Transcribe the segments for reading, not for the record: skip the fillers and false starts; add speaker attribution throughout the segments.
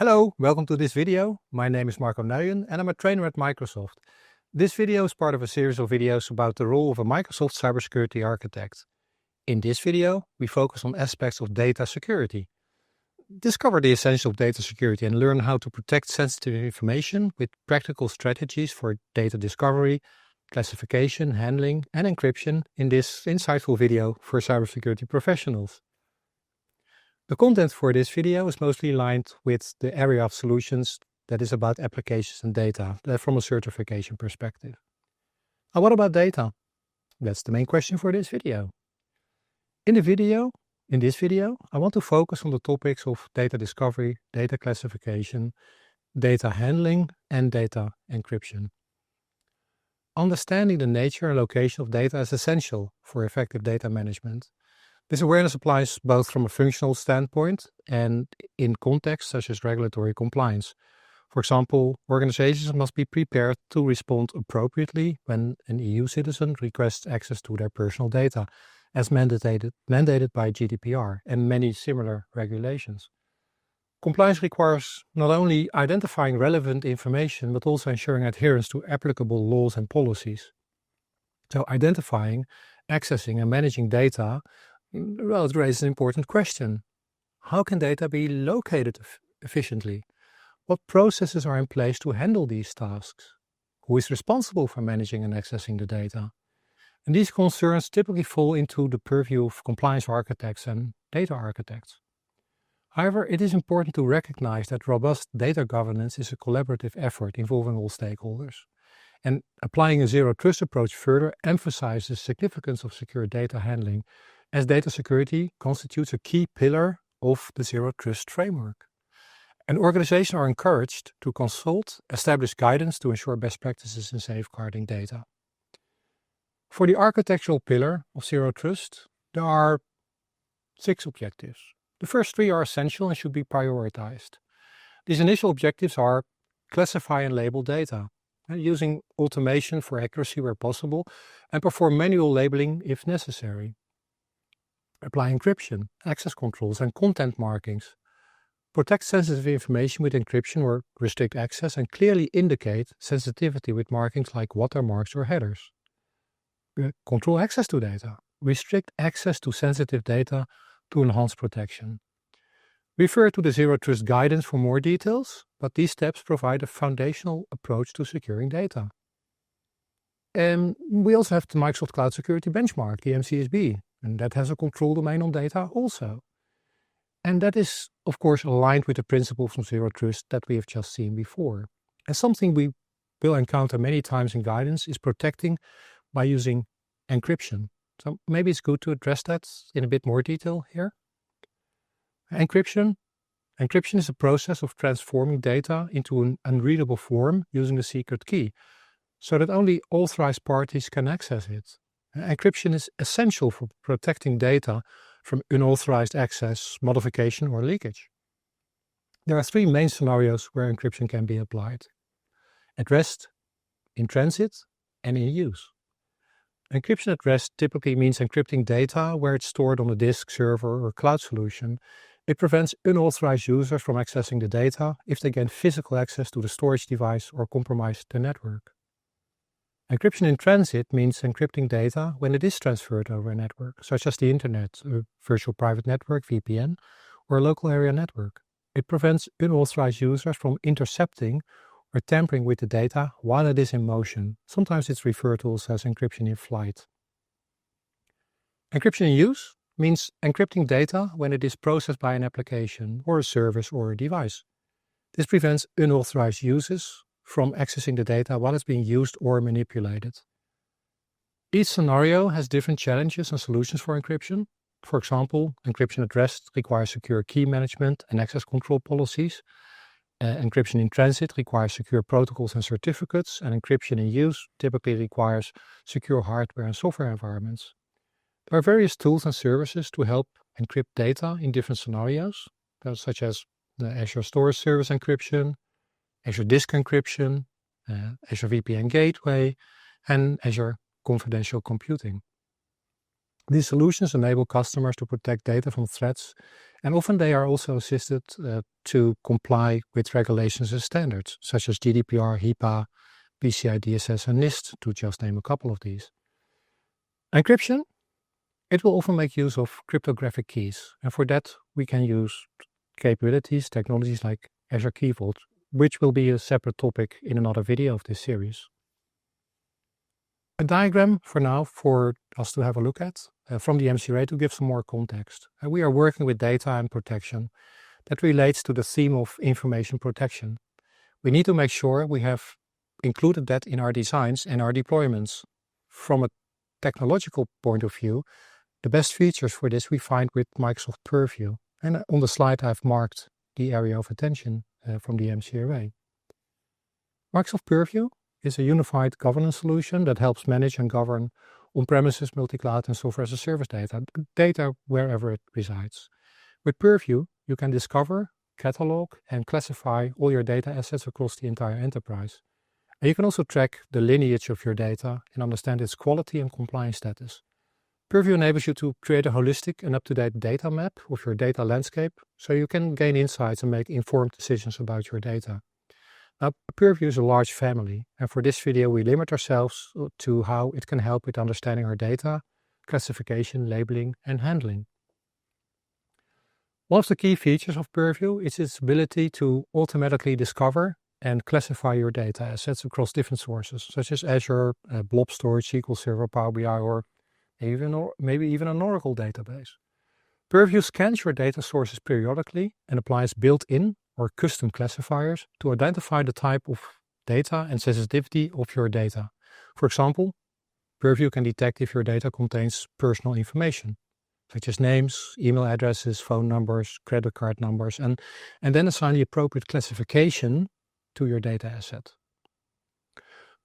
Speaker 1: Hello, welcome to this video. My name is Marco Nuyen and I'm a trainer at Microsoft. This video is part of a series of videos about the role of a Microsoft cybersecurity architect. In this video, we focus on aspects of data security. Discover the essentials of data security and learn how to protect sensitive information with practical strategies for data discovery, classification, handling, and encryption in this insightful video for cybersecurity professionals. The content for this video is mostly aligned with the area of solutions that is about applications and data from a certification perspective. Now, what about data? That's the main question for this video. In this video, I want to focus on the topics of data discovery, data classification, data handling, and data encryption. Understanding the nature and location of data is essential for effective data management. This awareness applies both from a functional standpoint and in contexts such as regulatory compliance. For example, organizations must be prepared to respond appropriately when an EU citizen requests access to their personal data, as mandated by GDPR and many similar regulations. Compliance requires not only identifying relevant information, but also ensuring adherence to applicable laws and policies. So identifying, accessing, and managing data, well, it raises an important question. How can data be located efficiently? What processes are in place to handle these tasks? Who is responsible for managing and accessing the data? And these concerns typically fall into the purview of compliance architects and data architects. However, it is important to recognize that robust data governance is a collaborative effort involving all stakeholders. And applying a zero-trust approach further emphasizes the significance of secure data handling, as data security constitutes a key pillar of the zero-trust framework. And organizations are encouraged to consult, establish guidance to ensure best practices in safeguarding data. For the architectural pillar of zero-trust, there are 6 objectives. The first 3 are essential and should be prioritized. These initial objectives are classify and label data, using automation for accuracy where possible, and perform manual labeling if necessary. Apply encryption, access controls, and content markings. Protect sensitive information with encryption or restrict access, and clearly indicate sensitivity with markings like watermarks or headers. Control access to data. Restrict access to sensitive data to enhance protection. Refer to the Zero Trust guidance for more details, but these steps provide a foundational approach to securing data. And we also have the Microsoft Cloud Security Benchmark, the MCSB, and that has a control domain on data also. And that is, of course, aligned with the principles of Zero Trust that we have just seen before. And something we will encounter many times in guidance is protecting by using encryption. So maybe it's good to address that in a bit more detail here. Encryption is a process of transforming data into an unreadable form using the secret key, so that only authorized parties can access it. Encryption is essential for protecting data from unauthorized access, modification, or leakage. There are 3 main scenarios where encryption can be applied: at rest, in transit, and in use. Encryption at rest typically means encrypting data where it's stored on a disk, server, or cloud solution. It prevents unauthorized users from accessing the data if they gain physical access to the storage device or compromise the network. Encryption in transit means encrypting data when it is transferred over a network, such as the internet, a virtual private network, VPN, or a local area network. It prevents unauthorized users from intercepting or tampering with the data while it is in motion. Sometimes it's referred to also as encryption in flight. Encryption in use means encrypting data when it is processed by an application or a service or a device. This prevents unauthorized users from accessing the data while it's being used or manipulated. Each scenario has different challenges and solutions for encryption. For example, encryption at rest requires secure key management and access control policies. Encryption in transit requires secure protocols and certificates, and encryption in use typically requires secure hardware and software environments. There are various tools and services to help encrypt data in different scenarios, such as the Azure Storage Service Encryption, Azure Disk Encryption, Azure VPN Gateway, and Azure Confidential Computing. These solutions enable customers to protect data from threats, and often they are also assisted to comply with regulations and standards, such as GDPR, HIPAA, PCI DSS, and NIST, to just name a couple of these. Encryption, it will often make use of cryptographic keys, and for that we can use capabilities, technologies like Azure Key Vault, which will be a separate topic in another video of this series. A diagram for now for us to have a look at from the MCRA to give some more context. We are working with data and protection that relates to the theme of information protection. We need to make sure we have included that in our designs and our deployments. From a technological point of view, the best features for this we find with Microsoft Purview. And on the slide I've marked the area of attention from the MCRA. Microsoft Purview is a unified governance solution that helps manage and govern on-premises, multi-cloud and software as a service data wherever it resides. With Purview, you can discover, catalog and classify all your data assets across the entire enterprise. And you can also track the lineage of your data and understand its quality and compliance status. Purview enables you to create a holistic and up-to-date data map of your data landscape, so you can gain insights and make informed decisions about your data. Now, Purview is a large family, and for this video we limit ourselves to how it can help with understanding our data, classification, labeling, and handling. One of the key features of Purview is its ability to automatically discover and classify your data assets across different sources, such as Azure, blob storage, SQL Server, Power BI, or maybe even an Oracle database. Purview scans your data sources periodically and applies built-in or custom classifiers to identify the type of data and sensitivity of your data. For example, Purview can detect if your data contains personal information, such as names, email addresses, phone numbers, credit card numbers, and then assign the appropriate classification to your data asset.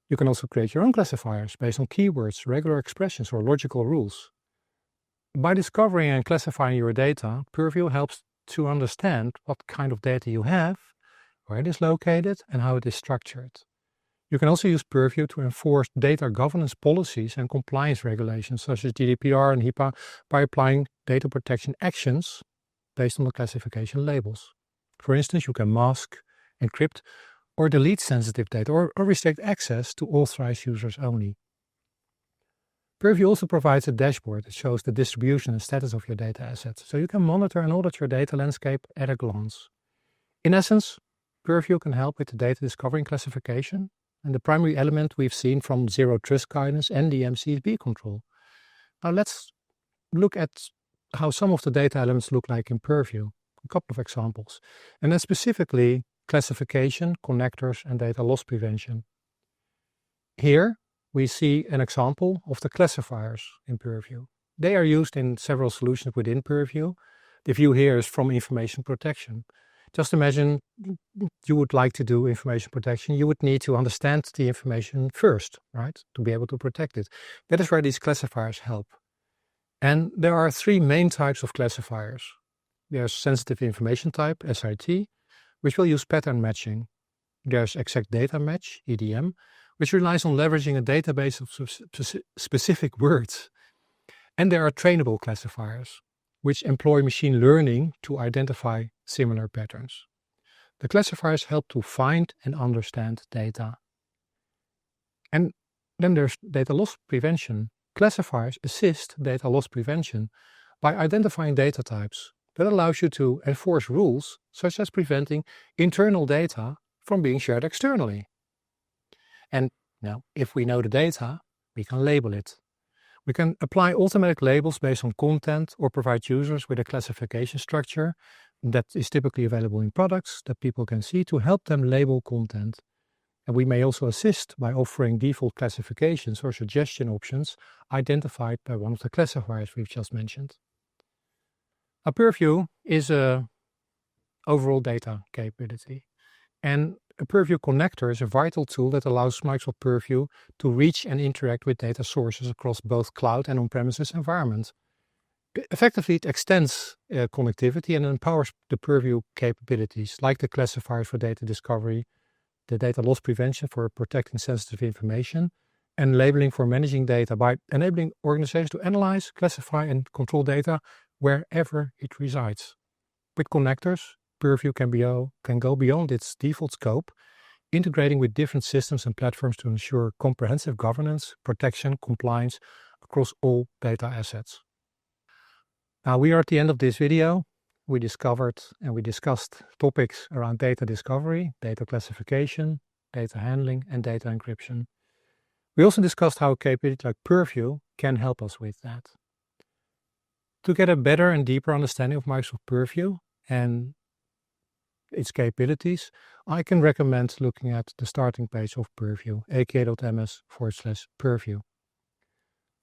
Speaker 1: You can also create your own classifiers based on keywords, regular expressions, or logical rules. By discovering and classifying your data, Purview helps to understand what kind of data you have, where it is located, and how it is structured. You can also use Purview to enforce data governance policies and compliance regulations such as GDPR and HIPAA by applying data protection actions based on the classification labels. For instance, you can mask, encrypt, or delete sensitive data or restrict access to authorized users only. Purview also provides a dashboard that shows the distribution and status of your data assets, so you can monitor and audit your data landscape at a glance. In essence, Purview can help with the data discovery and classification, and the primary element we've seen from Zero Trust guidance and the MCSB control. Now let's look at how some of the data elements look like in Purview, a couple of examples, and then specifically classification, connectors, and data loss prevention. Here we see an example of the classifiers in Purview. They are used in several solutions within Purview. The view here is from information protection. Just imagine you would like to do information protection. You would need to understand the information first, right, to be able to protect it. That is where these classifiers help. And there are three main types of classifiers. There's sensitive information type, SIT, which will use pattern matching. There's exact data match, EDM, which relies on leveraging a database of specific words. And there are trainable classifiers, which employ machine learning to identify similar patterns. The classifiers help to find and understand data. And then there's data loss prevention. Classifiers assist data loss prevention by identifying data types. That allows you to enforce rules such as preventing internal data from being shared externally. And now, if we know the data, we can label it. We can apply automatic labels based on content or provide users with a classification structure that is typically available in products that people can see to help them label content. And we may also assist by offering default classifications or suggestion options identified by one of the classifiers we've just mentioned. Now, Purview is an overall data capability, and a Purview connector is a vital tool that allows Microsoft Purview to reach and interact with data sources across both cloud and on-premises environments. Effectively, it extends connectivity and empowers the Purview capabilities, like the classifiers for data discovery, the data loss prevention for protecting sensitive information, and labeling for managing data by enabling organizations to analyze, classify, and control data wherever it resides. With connectors, Purview can go beyond its default scope, integrating with different systems and platforms to ensure comprehensive governance, protection, compliance across all data assets. Now we are at the end of this video. We discovered and we discussed topics around data discovery, data classification, data handling, and data encryption. We also discussed how a capability like Purview can help us with that. To get a better and deeper understanding of Microsoft Purview and its capabilities, I can recommend looking at the starting page of Purview, aka.ms/Purview.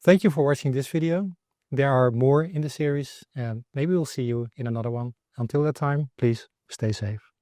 Speaker 1: Thank you for watching this video. There are more in the series, and maybe we'll see you in another one. Until that time, please stay safe.